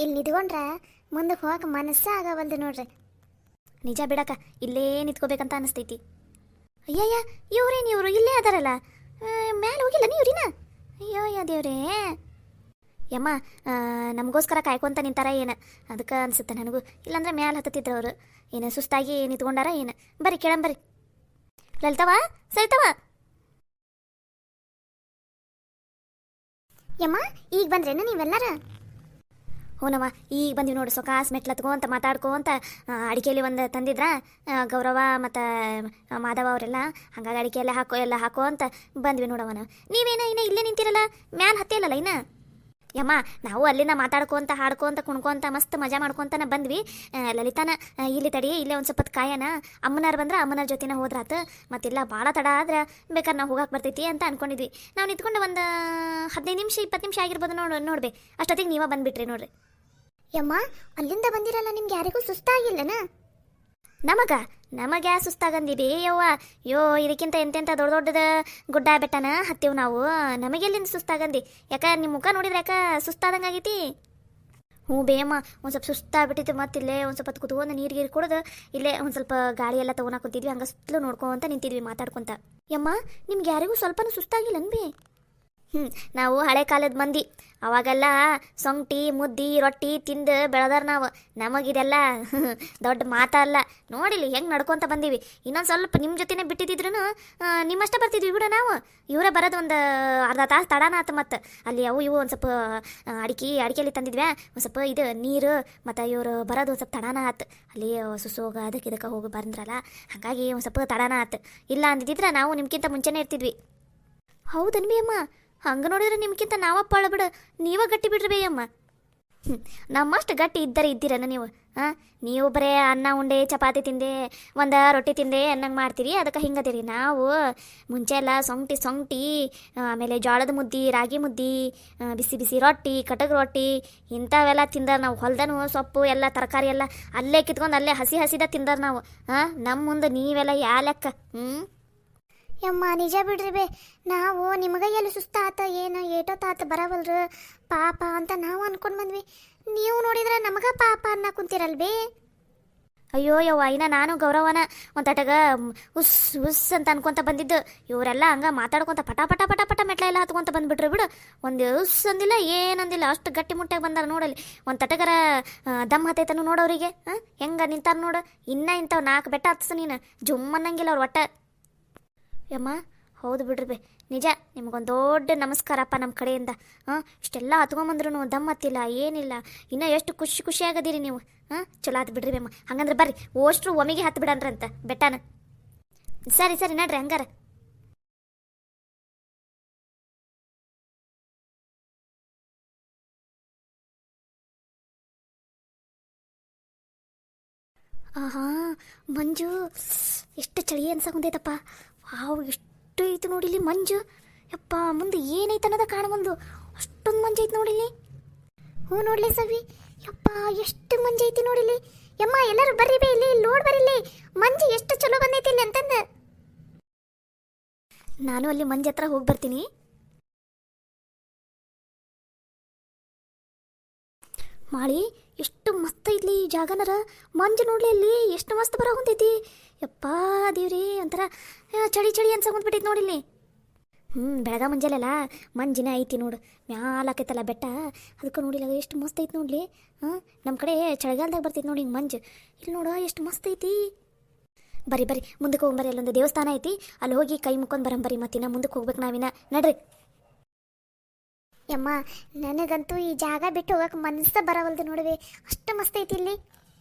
ಇಲ್ಲಿ ನಿಂತ್ಕೊಂಡ್ರೆ ಮುಂದಕ್ಕೆ ಹೋಗಕ್ಕೆ ಮನಸ್ಸೇ ಆಗವಲ್ದು ನೋಡ್ರಿ. ನಿಜ ಬಿಡಕ್ಕ, ಇಲ್ಲೇ ನಿಂತ್ಕೋಬೇಕಂತ ಅನಿಸ್ತೈತಿ. ಅಯ್ಯಯ್ಯ, ಇವ್ರೇನು ಇವರು ಇಲ್ಲೇ ಅದಾರಲ್ಲ, ಮ್ಯಾಲೆ ಹೋಗಿಲ್ಲ ನೀವ್ರಿನ? ಅಯ್ಯೋ ಯಾ ದೇವ್ರೇ. ಯಮ್ಮ, ನಮಗೋಸ್ಕರ ಕಾಯ್ಕೊಂತ ನಿಂತಾರ ಏನು ಅದಕ್ಕೆ ಅನ್ಸುತ್ತೆ ನನಗೂ. ಇಲ್ಲಾಂದ್ರೆ ಮ್ಯಾಲೆ ಹತ್ತತಿದ್ರು ಅವರು. ಏನು ಸುಸ್ತಾಗಿ ನಿಂತ್ಕೊಂಡಾರ ಏನು? ಬರ್ರಿ ಕೇಳಂಬರ್ರಿ. ಲಲಿತವ, ಸರಿತವ. ಯಮ್ಮ, ಈಗ ಬಂದ್ರೇನು ನೀವೆಲ್ಲರ? ಹೂನವ್ವ, ಈಗ ಬಂದಿವಿ ನೋಡು. ಸೊಕಾಸ್ ಮೆಟ್ಲತ್ಕೊಂತ ಮಾತಾಡ್ಕೊಂತ ಅಡಿಕೆಯಲ್ಲಿ ಒಂದು ತಂದಿದ್ರ ಗೌರವ ಮತ್ತು ಮಾಧವ ಅವರೆಲ್ಲ. ಹಂಗಾಗಿ ಅಡಿಕೆ ಎಲ್ಲ ಹಾಕೋ ಅಂತ ಬಂದ್ವಿ ನೋಡವ ನಾವು. ನೀವೇನ ಇನ್ನ ಇಲ್ಲೇ ನಿಂತಿರಲ್ಲ, ಮ್ಯಾಲೆ ಹತ್ತಿಲ್ಲಲ್ಲ ಇನ್ನ? ಯಮ್ಮ, ನಾವು ಅಲ್ಲಿಂದ ಮಾತಾಡ್ಕೊಂತ ಹಾಡ್ಕೊಂತ ಕುಣ್ಕೊಂತ ಮಸ್ತ್ ಮಜಾ ಮಾಡ್ಕೊಂತನ ಬಂದ್ವಿ. ಲಲಿತಾನ ಇಲ್ಲಿ ತಡಿ, ಇಲ್ಲೇ ಒಂದು ಸ್ವಲ್ಪ ಕಾಯನ, ಅಮ್ಮನಾರು ಬಂದ್ರೆ ಅಮ್ಮನ ಜೊತೆನ ಹೋದ್ರಾತು. ಮತ್ತೆಲ್ಲ ಭಾಳ ತಡ ಆದ್ರೆ ಬೇಕಾದ್ರೆ ನಾವು ಹೋಗಕ್ಕೆ ಬರ್ತೈತಿ ಅಂತ ಅನ್ಕೊಂಡಿದ್ವಿ. ನಾವು ನಿಂತ್ಕೊಂಡು ಒಂದು 15 ನಿಮಿಷ 20 ನಿಮಿಷ ಆಗಿರ್ಬೋದು ನೋಡ್ಬೇ. ಅಷ್ಟೊತ್ತಿಗೆ ನೀವೇ ಬಂದುಬಿಟ್ರಿ ನೋಡ್ರಿ. ಯಮ್ಮ, ಅಲ್ಲಿಂದ ಬಂದಿರಲ್ಲ, ನಿಮ್ಗೆ ಯಾರಿಗೂ ಸುಸ್ತಾಗಿಲ್ಲನ? ನಮಗೆ ಸುಸ್ತಾಗಂದಿವಿ ಯವ್ವ. ಇದಕ್ಕಿಂತ ಎಂತೆಂಥ ದೊಡ್ಡದ ಗುಡ್ಡ ಬೆಟ್ಟನ ಹತ್ತೀವಿ ನಾವು. ನಮಗೆಲ್ಲಿಂದ ಸುಸ್ತಾಗಂದಿ? ಯಾಕೆ ನಿಮ್ಮ ಮುಖ ನೋಡಿದ್ರೆ ಯಾಕೆ ಸುಸ್ತಾದಂಗೆ ಆಗೈತಿ? ಹ್ಞೂ ಬೇಯಮ್ಮ, ಒಂದು ಸ್ವಲ್ಪ ಸುಸ್ತಾಗ್ಬಿಟ್ಟಿತ್ತು. ಮತ್ತಿಲ್ಲೇ ಒಂದು ಸ್ವಲ್ಪ ಕುತ್ಕೊಂಡು ನೀರು ಕುಡಿದು ಇಲ್ಲೇ ಒಂದು ಸ್ವಲ್ಪ ಗಾಳಿ ಎಲ್ಲ ತೊಗೊಳಕ್ಕೆ ಕೂತಿದ್ವಿ. ಹಂಗೆ ಸುತ್ತಲೂ ನೋಡ್ಕೊಂತ ನಿಂತಿದ್ವಿ ಮಾತಾಡ್ಕೊಂತ. ಯಮ್ಮ, ನಿಮ್ಗೆ ಯಾರಿಗೂ ಸ್ವಲ್ಪನೂ ಸುಸ್ತಾಗಿಲ್ಲ ಬಿ? ನಾವು ಹಳೆ ಕಾಲದ ಮಂದಿ. ಅವಾಗೆಲ್ಲ ಸೊಂಟಿ ಮುದ್ದಿ ರೊಟ್ಟಿ ತಿಂದು ಬೆಳೆದಾರ ನಾವು. ನಮಗಿದೆಲ್ಲ ದೊಡ್ಡ ಮಾತಲ್ಲ. ನೋಡಿಲಿ ಹೆಂಗೆ ನಡ್ಕೊತ ಬಂದೀವಿ. ಇನ್ನೊಂದು ಸ್ವಲ್ಪ ನಿಮ್ಮ ಜೊತೆನೇ ಬಿಟ್ಟಿದ್ರು ನಿಮ್ಮಷ್ಟ ಬರ್ತಿದ್ವಿ ಬಿಡ ನಾವು. ಇವರೇ ಬರೋದು ಒಂದು ಅರ್ಧ ತಾಸು ತಡಾನ ಆತು. ಮತ್ತು ಅಲ್ಲಿ ಅವು ಇವು ಒಂದು ಸ್ವಲ್ಪ ಅಡಿಕೆಯಲ್ಲಿ ತಂದಿದ್ವಿ. ಒಂದು ಸ್ವಲ್ಪ ಇದು ನೀರು ಮತ್ತು ಇವರು ಬರೋದು ಒಂದು ಸ್ವಲ್ಪ ತಡಾನ ಆತು. ಅಲ್ಲಿ ಸುಸೋಗ ಇದಕ್ಕೆ ಹೋಗಿ ಬಂದ್ರಲ್ಲ, ಹಾಗಾಗಿ ಒಂದು ಸ್ವಲ್ಪ ತಡಾನ ಆತು. ಇಲ್ಲ ಅಂದಿದ್ರೆ ನಾವು ನಿಮ್ಗಿಂತ ಮುಂಚೆನೇ ಇರ್ತಿದ್ವಿ. ಹೌದನ್ವಿ ಅಮ್ಮ? ಹಂಗೆ ನೋಡಿದ್ರೆ ನಿಮ್ಗಿಂತ ನಾವ ಪಾಳ ಬಿಡ, ನೀವ ಗಟ್ಟಿ ಬಿಡ್ರಿ ಬೇಯಮ್ಮ. ನಮ್ಮಷ್ಟು ಗಟ್ಟಿ ಇದ್ದೀರನ ನೀವು? ನೀವು ಬರೇ ಅನ್ನ ಉಂಡೆ ಚಪಾತಿ ತಿಂದೆ ಒಂದು ರೊಟ್ಟಿ ತಿಂದೆ ಅನ್ನಂಗೆ ಮಾಡ್ತೀರಿ, ಅದಕ್ಕೆ ಹಿಂಗದಿರಿ. ನಾವು ಮುಂಚೆ ಎಲ್ಲ ಸೊಂಟಿ ಆಮೇಲೆ ಜೋಳದ ಮುದ್ದಿ, ರಾಗಿ ಮುದ್ದಿ, ಬಿಸಿ ಬಿಸಿ ರೊಟ್ಟಿ, ಕಟಕ್ ರೊಟ್ಟಿ ಇಂಥವೆಲ್ಲ ತಿಂದಾರ ನಾವು. ಹೊಲ್ದನು ಸೊಪ್ಪು ಎಲ್ಲ ತರಕಾರಿ ಎಲ್ಲ ಅಲ್ಲೇ ಕಿತ್ಕೊಂಡು ಅಲ್ಲೇ ಹಸಿದ ತಿಂದಾರ ನಾವು. ನಮ್ಮ ಮುಂದೆ ನೀವೆಲ್ಲ ಯಾ ಲೆಕ್ಕ? ಯಮ್ಮ, ನಿಜ ಬಿಡ್ರಿ ಬೇ. ನಾವು ನಿಮಗೆ ಎಲ್ಲಿ ಸುಸ್ತಾತ ಏನು ಏಟೋ ತಾತ ಬರವಲ್ರು ಪಾಪ ಅಂತ ನಾವು ಅನ್ಕೊಂಡು ಬಂದ್ವಿ. ನೀವು ನೋಡಿದ್ರೆ ನಮಗ ಪಾಪ ಅನ್ನ ಕುಂತಿರಲ್ ಬೇ. ಅಯ್ಯೋ ಯವ್ವ, ಇನ್ನ ನಾನು ಗೌರವನ ಒಂದು ತಟಗ ಉಸ್ ಉಸ್ ಅಂತ ಅನ್ಕೊಂತ ಬಂದಿದ್ದು. ಇವರೆಲ್ಲ ಹಂಗೆ ಮಾತಾಡ್ಕೊಂತ ಪಟ ಪಟ ಪಟ ಪಟ ಮೆಟ್ಲ ಎಲ್ಲ ಹತ್ಕೊಂತ ಬಂದ್ಬಿಟ್ರು ಬಿಡು. ಒಂದು ಉಸ್ ಅಂದಿಲ್ಲ ಏನಂದಿಲ್ಲ, ಅಷ್ಟು ಗಟ್ಟಿ ಮುಟ್ಟಾಗಿ ಬಂದಾರ ನೋಡಲ್ಲಿ. ಒಂದು ತಟಗರ ದಮ್ ಹತ್ತೈತನು ನೋಡೋರಿಗೆ. ಹೆಂಗೆ ನಿಂತಾರ ನೋಡು. ಇನ್ನೂ ಇಂಥವು 4 ಬೆಟ್ಟ ಹತ್ಸ ನೀನು ಜುಮ್ ಅನ್ನಂಗಿಲ್ಲ ಅವ್ರು ಒಟ್ಟ. ಯಮ್ಮ, ಹೌದು ಬಿಡ್ರಿ ಬೇ, ನಿಜ. ನಿಮಗೊಂದು ದೊಡ್ಡ ನಮಸ್ಕಾರಪ್ಪ ನಮ್ಮ ಕಡೆಯಿಂದ. ಇಷ್ಟೆಲ್ಲ ಹತ್ಕೊಂಬಂದ್ರೂ ದಮ್ ಹತ್ತಿಲ್ಲ ಏನಿಲ್ಲ. ಇನ್ನೂ ಎಷ್ಟು ಖುಷಿ ಆಗದಿರಿ ನೀವು. ಚಲೋ ಆತು ಬಿಡ್ರಿ ಬೇಮ್ಮ. ಹಂಗಂದ್ರೆ ಬರ್ರಿ ಓಷ್ಟ್ರು ಒಮ್ಮಿಗೆ ಹತ್ತು ಬಿಡನ್ರಂತ ಬೆಟ್ಟನ. ಸರಿ ನಡ್ರಿ ಹಂಗಾರ. ಆಹಾ, ಮಂಜು ಎಷ್ಟು ಚಳಿ ಅನ್ಸಕೊಂಡೈತಪ್ಪ. ವಾವ್, ಎಷ್ಟು ಐತೆ ನೋಡಿಲಿ ಮಂಜು. ಯಪ್ಪ, ಮುಂದೆ ಏನೈತೆ ಅನ್ನೋದ ಕಾಣಬಂದು ಅಷ್ಟೊಂದು ಮಂಜು ಐತೆ ನೋಡಿಲಿ. ಹ್ಞೂ ನೋಡ್ಲಿ ಸವಿ, ಯಪ್ಪ ಎಷ್ಟು ಮಂಜು ಐತಿ ನೋಡಿಲಿ. ಯಮ್ಮ, ಎಲ್ಲರೂ ಬರ್ರಿ ಬೇ, ಇಲ್ಲಿ ನೋಡ್ ಬರಿಲಿ ಮಂಜು ಎಷ್ಟು ಚಲೋ ಬಂದೈತಿ ಇಲ್ಲಿ ಅಂತಂದ. ನಾನು ಅಲ್ಲಿ ಮಂಜು ಹತ್ರ ಹೋಗಿ ಬರ್ತೀನಿ. ಮಾಳಿ, ಎಷ್ಟು ಮಸ್ತ್ ಐತ್ಲಿ ಈ ಜಾಗನರ. ಮಂಜು ನೋಡ್ಲಿ ಅಲ್ಲಿ ಎಷ್ಟು ಮಸ್ತ್ ಬರ ಹೊಂತೈತಿ. ಯಪ್ಪ ದೇವ್ರಿ, ಒಂಥರ ಚಳಿ ಅನ್ಸಕೊಂಡ್ಬಿಟ್ಟೈತಿ ನೋಡಿಲ್ಲಿ. ಬೆಳಗ ಮುಂಜಾಲೆಲ್ಲ ಮಂಜಿನ ಐತಿ ನೋಡು. ಮ್ಯಾಲಾಕೈತಲ್ಲ ಬೆಟ್ಟ, ಅದಕ್ಕೆ ನೋಡಿಲ್ಲ ಎಷ್ಟು ಮಸ್ತ್ ಐತಿ ನೋಡ್ಲಿ. ನಮ್ಮ ಕಡೆ ಚಳಿಗಾಲದಾಗ ಬರ್ತೈತಿ ನೋಡಿ ಹಿಂಗೆ ಮಂಜು. ಇಲ್ಲಿ ನೋಡು ಎಷ್ಟು ಮಸ್ತ್ ಐತಿ. ಬರ್ರಿ ಮುಂದಕ್ಕೆ ಹೋಗ್ಬರ್ರಿ. ಅಲ್ಲೊಂದು ದೇವಸ್ಥಾನ ಐತಿ, ಅಲ್ಲಿ ಹೋಗಿ ಕೈ ಮುಕ್ಕೊಂಡು ಬರಂಬರಿ. ಮತ್ತಿನ್ನ ಮುಂದಕ್ಕೆ ಹೋಗ್ಬೇಕು ನಾವಿನ. ನಡ್ರಿ. ಯಮ್ಮ, ನನಗಂತೂ ಈ ಜಾಗ ಬಿಟ್ಟು ಹೋಗಕ್ಕೆ ಮನಸ್ಸ ಬರವಲ್ದು ನೋಡುವೆ, ಅಷ್ಟು ಮಸ್ತ್ ಐತಿ ಇಲ್ಲಿ.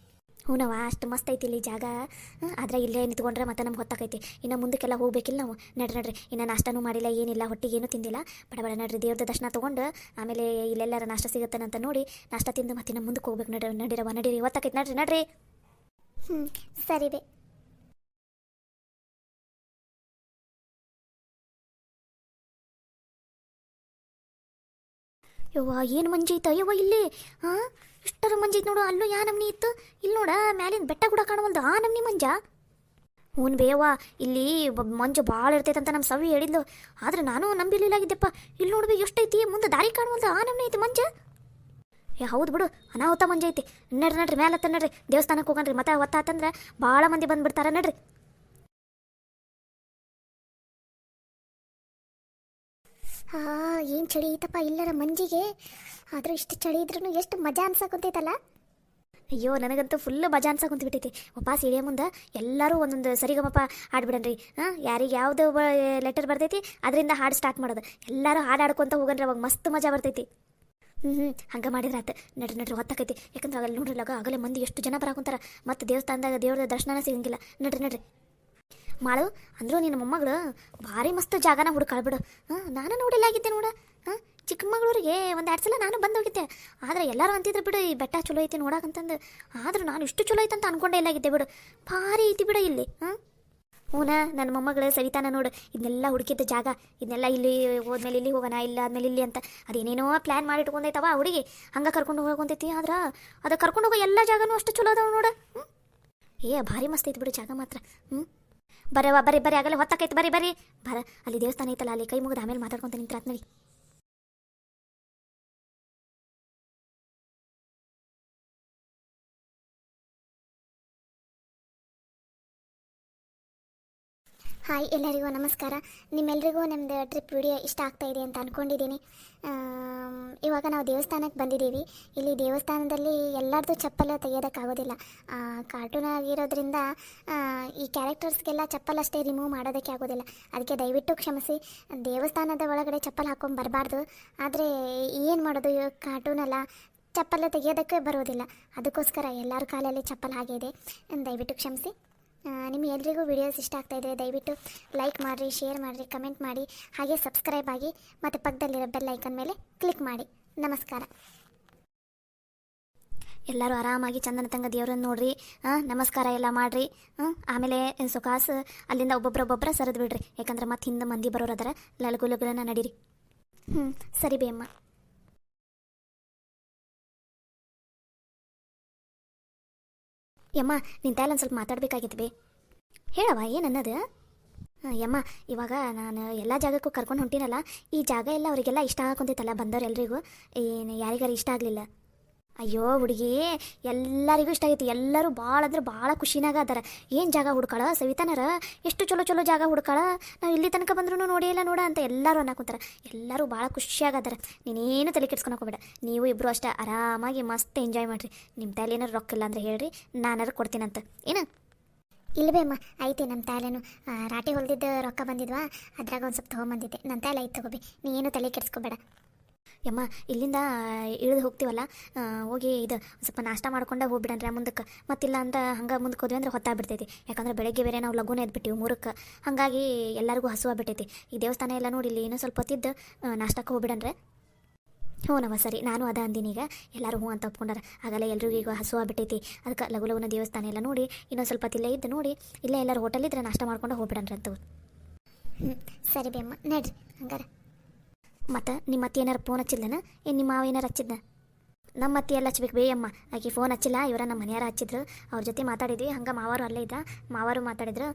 ಹೂನವ್ವ, ಅಷ್ಟು ಮಸ್ತ್ ಐತಿ ಇಲ್ಲಿ ಜಾಗ. ಆದರೆ ಇಲ್ಲೇ ನಿಂತ್ಕೊಂಡ್ರೆ ಮತ್ತೆ ನಮ್ಗೆ ಹೊತ್ತಾಕೈತಿ. ಇನ್ನು ಮುಂದಕ್ಕೆಲ್ಲ ಹೋಗ್ಬೇಕಿಲ್ಲ ನಾವು. ನಡ್ರಿ. ಇನ್ನು ನಾಷ್ಟನೂ ಮಾಡಿಲ್ಲ ಏನಿಲ್ಲ, ಹೊಟ್ಟಿಗೆ ಏನೂ ತಿಂದಿಲ್ಲ. ಬಡ ನಡ್ರಿ, ದೇವ್ರದ ದರ್ಶನ ತೊಗೊಂಡು ಆಮೇಲೆ ಇಲ್ಲೆಲ್ಲಾರ ನಾಷ್ಟ ಸಿಗುತ್ತಾನಂತ ನೋಡಿ ನಾಷ್ಟ ತಿಂದು ಮತ್ತೆ ನಮ್ಮ ಮುಂದಕ್ಕೆ ಹೋಗ್ಬೇಕು. ನಡೀರಿ ಹೊತ್ತಾಕೈತಿ. ನಡ್ರಿ. ಸರಿ ಬೇ. ಯವ್ವ, ಏನು ಮಂಜು ಐತ ಯವ್ವ ಇಲ್ಲಿ. ಇಷ್ಟರ ಮಂಜು ಐತೆ ನೋಡು. ಅಲ್ಲೂ ಯಾ ನಮ್ನಿ ಇತ್ತು. ಇಲ್ಲಿ ನೋಡ, ಮ್ಯಾಲಿನ ಬೆಟ್ಟ ಕೂಡ ಕಾಣವಲ್ದು. ಆ ನಮ್ನಿ ಮಂಜ. ಹ್ಞೂ ಬೇಯವ್ವ, ಇಲ್ಲಿ ಮಂಜು ಭಾಳ ಇರ್ತೈತಂತ ನಮ್ಮ ಸವಿ ಹೇಳಿದ್ಲು. ಆದ್ರೆ ನಾನು ನಂಬಿರ್ಲಿಲ್ಲಾಗಿದ್ದೆಪ್ಪ. ಇಲ್ಲಿ ನೋಡ್ಬೇಕು ಎಷ್ಟೈತಿ, ಮುಂದೆ ದಾರಿ ಕಾಣವಲ್ದು. ಆ ನಮ್ನಿ ಐತಿ ಮಂಜ. ಹೌದು ಬಿಡು, ಅನಾಹುತ ಮಂಜೆ ಐತಿ. ನಡ್ರಿ ಮ್ಯಾಲೆ ಹತ್ತ ನಡ್ರಿ, ದೇವಸ್ಥಾನಕ್ಕೆ ಹೋಗಣ್ರಿ. ಮತ್ತೆ ಒತ್ತಾತಂದ್ರೆ ಭಾಳ ಮಂದಿ ಬಂದ್ಬಿಡ್ತಾರ. ನಡ್ರಿ. ಏನು ಚಳಿ ಐತಪ್ಪ ಇಲ್ಲರ ಮಂಜಿಗೆ. ಆದರೂ ಇಷ್ಟು ಚಳಿ ಇದ್ರೂ ಎಷ್ಟು ಮಜಾ ಅನ್ಸಕ್ಕಂತೈತಲ್ಲ. ಅಯ್ಯೋ, ನನಗಂತೂ ಫುಲ್ ಮಜಾ ಅನ್ಸಕ್ಕೆ ಬಿಟ್ಟೈತಿ. ವಾಪಸ್ ಇಳಿಯ ಮುಂದೆ ಎಲ್ಲರೂ ಒಂದೊಂದು ಸರಿಗಮಪ ಹಾಡ್ಬಿಡನ್ರಿ. ಯಾರಿಗೆ ಯಾವ್ದು ಲೆಟರ್ ಬರ್ತೈತಿ ಅದರಿಂದ ಹಾಡು ಸ್ಟಾರ್ಟ್ ಮಾಡೋದು. ಎಲ್ಲರೂ ಹಾಡು ಆಡ್ಕೊತ ಹೋಗನ್ರಿ, ಅವಾಗ ಮಸ್ತ್ ಮಜಾ ಬರ್ತೈತಿ. ಹಂಗೆ ಮಾಡಿದ್ರೆ ಆತ. ನಡ್ರಿ ಹೊತ್ತಾಕೈತಿ. ಯಾಕಂದ್ರೆ ಆಗಲ್ಲ ನೋಡ್ರಿ, ಆಗಲೇ ಮಂದಿ ಎಷ್ಟು ಜನ ಬರಾಕೊಂತಾರ. ಮತ್ತು ದೇವಸ್ಥಾನದಾಗ ದೇವ್ರ ದರ್ಶನ ಸಿಗಂಗಿಲ್ಲ. ನಡ್ರಿ ಮಾಡು. ಅಂದರೂ ನಿನ್ನ ಮೊಮ್ಮಗಳು ಭಾರಿ ಮಸ್ತ್ ಜಾಗನ ಹುಡುಕಾಳ್ಬಿಡು. ನಾನು ನೋಡಿಲ್ಲಾಗಿದ್ದೆ ನೋಡ. ಚಿಕ್ಕಮಗಳೂರಿಗೆ ಒಂದು 2 ಸಲ ನಾನು ಬಂದೋಗಿದ್ದೆ. ಆದರೆ ಎಲ್ಲರೂ ಅಂತಿದ್ರು ಬಿಡು, ಈ ಬೆಟ್ಟ ಚಲೋ ಐತಿ ನೋಡಕ್ಕಂತಂದು. ಆದರೂ ನಾನು ಇಷ್ಟು ಚಲೋ ಐತೆ ಅಂತ ಅನ್ಕೊಂಡೇ ಇಲ್ಲಾಗಿದ್ದೆ ಬಿಡು. ಭಾರಿ ಐತಿ ಬಿಡು ಇಲ್ಲಿ. ಹೂನಾ, ನನ್ನ ಮೊಮ್ಮಗಳು ಸವಿತಾನ ನೋಡು, ಇದನ್ನೆಲ್ಲ ಹುಡುಕಿದ್ದ ಜಾಗ. ಇದನ್ನೆಲ್ಲ ಇಲ್ಲಿ ಹೋದ್ಮೇಲೆ ಇಲ್ಲಿ ಹೋಗೋಣ, ಇಲ್ಲ ಆದ್ಮೇಲೆ ಇಲ್ಲಿ ಅಂತ ಅದೇನೇನೋ ಪ್ಲ್ಯಾನ್ ಮಾಡಿ ಇಟ್ಕೊಂಡೈತವ ಹುಡುಗಿ. ಹಂಗೆ ಕರ್ಕೊಂಡು ಹೋಗೋಂತೈತಿ. ಆದ್ರೆ ಅದು ಕರ್ಕೊಂಡು ಹೋಗೋ ಎಲ್ಲ ಜಾಗನೂ ಅಷ್ಟು ಚಲೋ ಅದಾವ ನೋಡು. ಭಾರಿ ಮಸ್ತ್ ಐತಿ ಬಿಡು ಜಾಗ ಮಾತ್ರ. ಬರ್ರಿ ಆಗಲ್ಲ ಹೊತ್ತಾಕೈತಿ. ಬರ್ರಿ ಅಲ್ಲಿ ದೇವಸ್ಥಾನ ಐತಲ್ಲ, ಅಲ್ಲಿ ಕೈ ಮುಗಿದು ಆಮೇಲೆ ಮಾತಾಡ್ಕೊಂತ ನಿಂತ್ರಾತ್ ನಡಿ. ಹಾಯ್ ಎಲ್ಲರಿಗೂ ನಮಸ್ಕಾರ. ನಿಮ್ಮೆಲ್ರಿಗೂ ನಮ್ಮದು ಟ್ರಿಪ್ ವಿಡಿಯೋ ಇಷ್ಟ ಆಗ್ತಾ ಇದೆ ಅಂತ ಅಂದ್ಕೊಂಡಿದ್ದೀನಿ. ಇವಾಗ ನಾವು ದೇವಸ್ಥಾನಕ್ಕೆ ಬಂದಿದ್ದೀವಿ. ಇಲ್ಲಿ ದೇವಸ್ಥಾನದಲ್ಲಿ ಎಲ್ಲರದ್ದು ಚಪ್ಪಲು ತೆಗೆಯೋದಕ್ಕಾಗೋದಿಲ್ಲ. ಕಾರ್ಟೂನ್ ಆಗಿರೋದ್ರಿಂದ ಈ ಕ್ಯಾರೆಕ್ಟರ್ಸ್ಗೆಲ್ಲ ಚಪ್ಪಲ್ ಅಷ್ಟೇ ರಿಮೂವ್ ಮಾಡೋದಕ್ಕೆ ಆಗೋದಿಲ್ಲ. ಅದಕ್ಕೆ ದಯವಿಟ್ಟು ಕ್ಷಮಿಸಿ. ದೇವಸ್ಥಾನದ ಒಳಗಡೆ ಚಪ್ಪಲ್ ಹಾಕೊಂಡು ಬರಬಾರ್ದು. ಆದರೆ ಏನು ಮಾಡೋದು, ಕಾರ್ಟೂನಲ್ಲ, ಚಪ್ಪಲ್ ತೆಗೆಯೋದಕ್ಕೆ ಬರೋದಿಲ್ಲ. ಅದಕ್ಕೋಸ್ಕರ ಎಲ್ಲರ ಕಾಲಲ್ಲಿ ಚಪ್ಪಲ್ ಹಾಗೆ ಇದೆ. ದಯವಿಟ್ಟು ಕ್ಷಮಿಸಿ. ನಿಮಗೆ ಎಲ್ರಿಗೂ ವಿಡಿಯೋಸ್ ಇಷ್ಟ ಆಗ್ತಾಯಿದ್ರೆ ದಯವಿಟ್ಟು ಲೈಕ್ ಮಾಡಿರಿ, ಶೇರ್ ಮಾಡಿರಿ, ಕಮೆಂಟ್ ಮಾಡಿ, ಹಾಗೆ ಸಬ್ಸ್ಕ್ರೈಬ್ ಆಗಿ ಮತ್ತು ಪಕ್ಕದಲ್ಲಿರೋ ಬೆಲ್ ಐಕನ್ ಮೇಲೆ ಕ್ಲಿಕ್ ಮಾಡಿ. ನಮಸ್ಕಾರ. ಎಲ್ಲರೂ ಆರಾಮಾಗಿ ಚಂದನ ತಂಗ ದೇವ್ರನ್ನ ನೋಡ್ರಿ. ನಮಸ್ಕಾರ ಎಲ್ಲ ಮಾಡಿರಿ. ಆಮೇಲೆ ಸುಖಾಸು ಅಲ್ಲಿಂದ ಒಬ್ಬೊಬ್ಬರ ಸರಿದು ಬಿಡ್ರಿ. ಯಾಕಂದ್ರೆ ಮತ್ತೆ ಹಿಂದೆ ಮಂದಿ ಬರೋರದರ ಲಗುಲಗುಲನ ನಡೀರಿ. ಸರಿ ಬೇಮ್ಮ. ಯಮ್ಮ, ನಿನ್ನ ತಾಯಿಲ್ಲ ಒಂದು ಸ್ವಲ್ಪ ಮಾತಾಡ್ಬೇಕಾಗಿತ್ತು ಬೇ. ಹೇಳವ ಏನನ್ನದು. ಯಮ್ಮ, ಇವಾಗ ನಾನು ಎಲ್ಲ ಜಾಗಕ್ಕೂ ಕರ್ಕೊಂಡು ಹೊಂಟೀನಲ್ಲ, ಈ ಜಾಗ ಎಲ್ಲ ಅವರಿಗೆಲ್ಲ ಇಷ್ಟ ಆಗೊಂತೈತಲ್ಲ, ಬಂದವ್ರು ಎಲ್ರಿಗೂ. ಏನು ಯಾರಿಗಾರು ಇಷ್ಟ ಆಗಲಿಲ್ಲ. ಅಯ್ಯೋ ಹುಡುಗಿ, ಎಲ್ಲರಿಗೂ ಇಷ್ಟ ಆಗೈತಿ. ಎಲ್ಲರೂ ಭಾಳ ಅಂದ್ರೆ ಭಾಳ ಖುಷಿನಾಗ ಅದಾರ. ಏನು ಜಾಗ ಹುಡ್ಕಾಳ ಸವಿತಾನರ, ಎಷ್ಟು ಚಲೋ ಜಾಗ ಹುಡ್ಕಾಳ. ನಾವು ಇಲ್ಲಿ ತನಕ ಬಂದ್ರೂ ನೋಡಿಲ್ಲ ನೋಡ ಅಂತ ಎಲ್ಲರೂ ಅನ್ನಕೊಂತಾರ. ಎಲ್ಲರೂ ಭಾಳ ಖುಷಿಯಾಗದಾರ. ನೀನೇನು ತಲೆ ಕೆಡ್ಸ್ಕೊಳಕ್ಕೆ ಹೋಗ್ಬೇಡ. ನೀವು ಇಬ್ಬರು ಅಷ್ಟೇ ಆರಾಮಾಗಿ ಮಸ್ತ್ ಎಂಜಾಯ್ ಮಾಡಿರಿ. ನಿಮ್ಮ ತಾಯಿಲಿ ಏನಾರು ರೊಕ್ಕ ಇಲ್ಲ ಅಂದರೆ ಹೇಳ್ರಿ, ನಾನಾರು ಕೊಡ್ತೀನಂತ. ಏನು ಇಲ್ಲಬೇಮ್ಮ, ಐತಿ ನಮ್ಮ ತಾಯಿಲೇನು. ರಾಟಿ ಹೊಲ್ದಿದ್ದು ರೊಕ್ಕ ಬಂದಿದ್ವಾ, ಅದ್ರಾಗ ಒಂದು ಸ್ವಲ್ಪ ತೊಗೊಂಬಂದಿದ್ದೆ. ನನ್ನ ತಾಯಿಲ್ಲ ಐತೆ ತಗೋಬಿ, ನೀನು ತಲೆ ಕೆಡ್ಸ್ಕೊಬೇಡ. ಯಮ್ಮ, ಇಲ್ಲಿಂದ ಇಳಿದು ಹೋಗ್ತೀವಲ್ಲ, ಹೋಗಿ ಇದು ಸ್ವಲ್ಪ ನಾಷ್ಟ ಮಾಡ್ಕೊಂಡೆ ಹೋಗ್ಬಿಡನ್ರಿ ಮುಂದಕ್ಕೆ. ಮತ್ತಿಲ್ಲ ಅಂತ ಹಂಗೆ ಮುಂದಕ್ಕೆ ಹೋದ್ವಿ ಅಂದ್ರೆ ಹೊತ್ತಾಗ್ಬಿಡ್ತೈತಿ. ಯಾಕಂದ್ರೆ ಬೆಳಗ್ಗೆ ಬೇರೆ ನಾವು ಲಘುನೇ ಎದ್ಬಿಟ್ಟಿವಿ 3ಕ್ಕೆ. ಹಾಗಾಗಿ ಎಲ್ಲರಿಗೂ ಹಸುವಾಗ್ಬಿಟ್ಟೈತಿ. ಈ ದೇವಸ್ಥಾನ ಎಲ್ಲ ನೋಡಿ, ಇಲ್ಲಿ ಇನ್ನೂ ಸ್ವಲ್ಪ ಹೊತ್ತಿದ್ದು ನಾಷ್ಟಕ್ಕೆ ಹೋಗ್ಬಿಡನ್ರೆ. ಹ್ಞೂನವ, ಸರಿ. ನಾನು ಅದ ಅಂದಿನೀಗ. ಎಲ್ಲರೂ ಹ್ಞೂ ಅಂತ ಒಪ್ಕೊಂಡಾರ. ಆಗಲ್ಲ ಎಲ್ರಿಗೂ ಈಗ ಹಸುವಾಗ್ಬಿಟ್ಟೈತಿ. ಅದಕ್ಕೆ ಲಘುನ ದೇವಸ್ಥಾನ ಎಲ್ಲ ನೋಡಿ ಇನ್ನೊಂದು ಸ್ವಲ್ಪ ಹೊತ್ತಿಲ್ಲೇ ಇದ್ದು ನೋಡಿ, ಇಲ್ಲೇ ಎಲ್ಲರೂ ಹೋಟೆಲಿದ್ರೆ ನಾಷ್ಟ ಮಾಡ್ಕೊಂಡು ಹೋಗ್ಬಿಡನ್ರಿ ಅಂತ. ಸರಿ ಬೇಮ್ಮ, ನಡ್ರಿ ಹಂಗಾರೆ. ಮತ್ತು ನಿಮ್ಮ ಅತ್ತೆ ಏನಾರು ಫೋನ್ ಹಚ್ಚಿದ್ಲನ, ಏನು ನಿಮ್ಮ ಮಾವ ಏನಾರು ಹಚ್ಚಿದ್ನ? ನಮ್ಮ ಅತ್ತೆ ಎಲ್ಲ ಹಚ್ಬೇಕು ಬೇ ಅಮ್ಮ. ಆಕೆ ಫೋನ್ ಹಚ್ಚಿಲ್ಲ, ಇವರ ನಮ್ಮ ಮನೆಯಾರ ಹಚ್ಚಿದ್ರು. ಅವ್ರ ಜೊತೆ ಮಾತಾಡಿದ್ವಿ. ಹಂಗೆ ಮಾವರು ಅಲ್ಲೇ ಇದ್ದ, ಮಾವರು ಮಾತಾಡಿದ್ರು,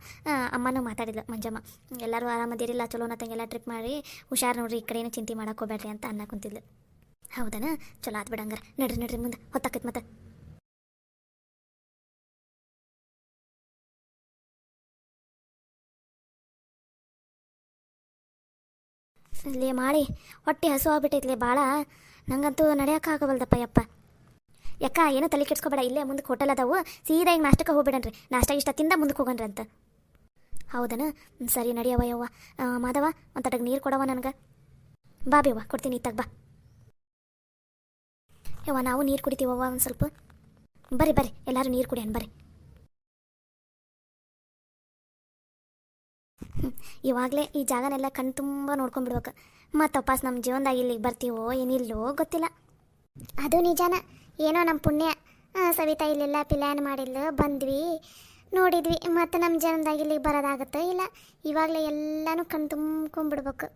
ಅಮ್ಮನೂ ಮಾತಾಡಿದ್ಲು, ಮಂಜಮ್ಮ. ಎಲ್ಲರೂ ಆರಾಮದಿರಿಲ್ಲ, ಚಲೋನ ತಂಗೆಲ್ಲ ಟ್ರಿಪ್ ಮಾಡಿ ಹುಷಾರು ನೋಡ್ರಿ, ಈ ಕಡೆನೂ ಚಿಂತೆ ಮಾಡಕ್ಕೆ ಹೋಗ್ಬೇಡ್ರಿ ಅಂತ ಅನ್ನಕುಂತಿದ್ಲು. ಹೌದನ, ಚಲೋ ಆತ್ ಬಿಡಂಗಾರ. ನಡ್ರಿ ಮುಂದೆ ಹೊತ್ತಾಕೈತೆ ಮತ್ತೆ. ಇಲ್ಲಿ ಮಾಡಿ ಹೊಟ್ಟೆ ಹಸು ಆಗ್ಬಿಟ್ಟೈತ್ಲೆ ಭಾಳ. ನಂಗಂತೂ ನಡೆಯೋಕ್ಕಾಗವಲ್ದಪ್ಪ ಯಪ್ಪ. ಯಾಕ ಏನೋ ತಲೆ ಕೆಡ್ಸ್ಕೊಬೇಡ. ಇಲ್ಲೇ ಮುಂದಕ್ಕೆ ಹೋಟೆಲ್ ಅದಾವು, ಸೀದಾ ಈಗ ನಾಷ್ಟಕ್ಕೆ ಹೋಗ್ಬಿಡನ್ರಿ. ನಾಷ್ಟ ಇಷ್ಟ ತಿಂದ ಮುಂದಕ್ಕೆ ಹೋಗನ್ರಿ ಅಂತ. ಹೌದನ, ಸರಿ ನಡಿಯವ ಯವ್ವ. ಮಾಧವ, ಒಂದು ತಟಗೆ ನೀರು ಕೊಡವ ನನಗೆ. ಬಾ ಬೇವ, ಕೊಡ್ತೀನಿ ಇತ್ತಾಗ ಬಾ. ಯವ್ವ, ನಾವು ನೀರು ಕುಡಿತೀವವ್ವ ಒಂದು ಸ್ವಲ್ಪ. ಬರ್ರಿ ಎಲ್ಲರೂ ನೀರು ಕುಡಿಯನ್ ಬರ್ರಿ. ಇವಾಗಲೇ ಈ ಜಾಗನೆಲ್ಲ ಕಣ್ ತುಂಬ ನೋಡ್ಕೊಂಡ್ಬಿಡ್ಬೇಕು. ಮತ್ತು ವಾಪಸ್ ನಮ್ಮ ಜೀವನದಾಗ ಇಲ್ಲಿಗೆ ಬರ್ತೀವೋ ಏನಿಲ್ಲೋ ಗೊತ್ತಿಲ್ಲ. ಅದು ನಿಜಾನ, ಏನೋ ನಮ್ಮ ಪುಣ್ಯ. ಸವಿತಾ ಇಲ್ಲೆಲ್ಲ ಪ್ಲ್ಯಾನ್ ಮಾಡಿಲ್ಲ, ಬಂದ್ವಿ, ನೋಡಿದ್ವಿ. ಮತ್ತು ನಮ್ಮ ಜೀವನದಾಗ ಇಲ್ಲಿಗೆ ಬರೋದಾಗತ್ತೆ ಇಲ್ಲ. ಇವಾಗಲೇ ಎಲ್ಲನೂ ಕಣ್ ತುಂಬ್ಕೊಂಡ್ಬಿಡ್ಬೇಕು.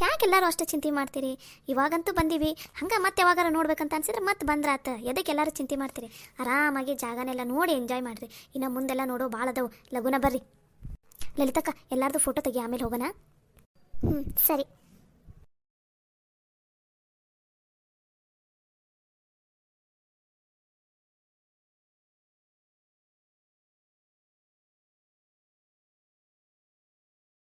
ಯಾಕೆಲ್ಲರೂ ಅಷ್ಟೇ ಚಿಂತೆ ಮಾಡ್ತೀರಿ? ಇವಾಗಂತೂ ಬಂದೀವಿ, ಹಂಗೆ ಮತ್ತೆ ಯಾವಾಗಾರ ನೋಡ್ಬೇಕಂತ ಅನ್ಸಿದ್ರೆ ಮತ್ತೆ ಬಂದ್ರಾತ. ಎದಕ್ಕೆ ಎಲ್ಲರೂ ಚಿಂತೆ ಮಾಡ್ತೀರಿ? ಆರಾಮಾಗಿ ಜಾಗನೆಲ್ಲ ನೋಡಿ ಎಂಜಾಯ್ ಮಾಡಿರಿ. ಇನ್ನು ಮುಂದೆಲ್ಲ ನೋಡೋ ಭಾಳ ಅದಾವು. ಲಗುನ ಬರ್ರಿ. ಲಲಿತಕ್ಕ, ಎಲ್ಲಾರ್ದು ಫೋಟೋ ತೆಗಿ, ಆಮೇಲೆ ಹೋಗೋಣ. ಸರಿ.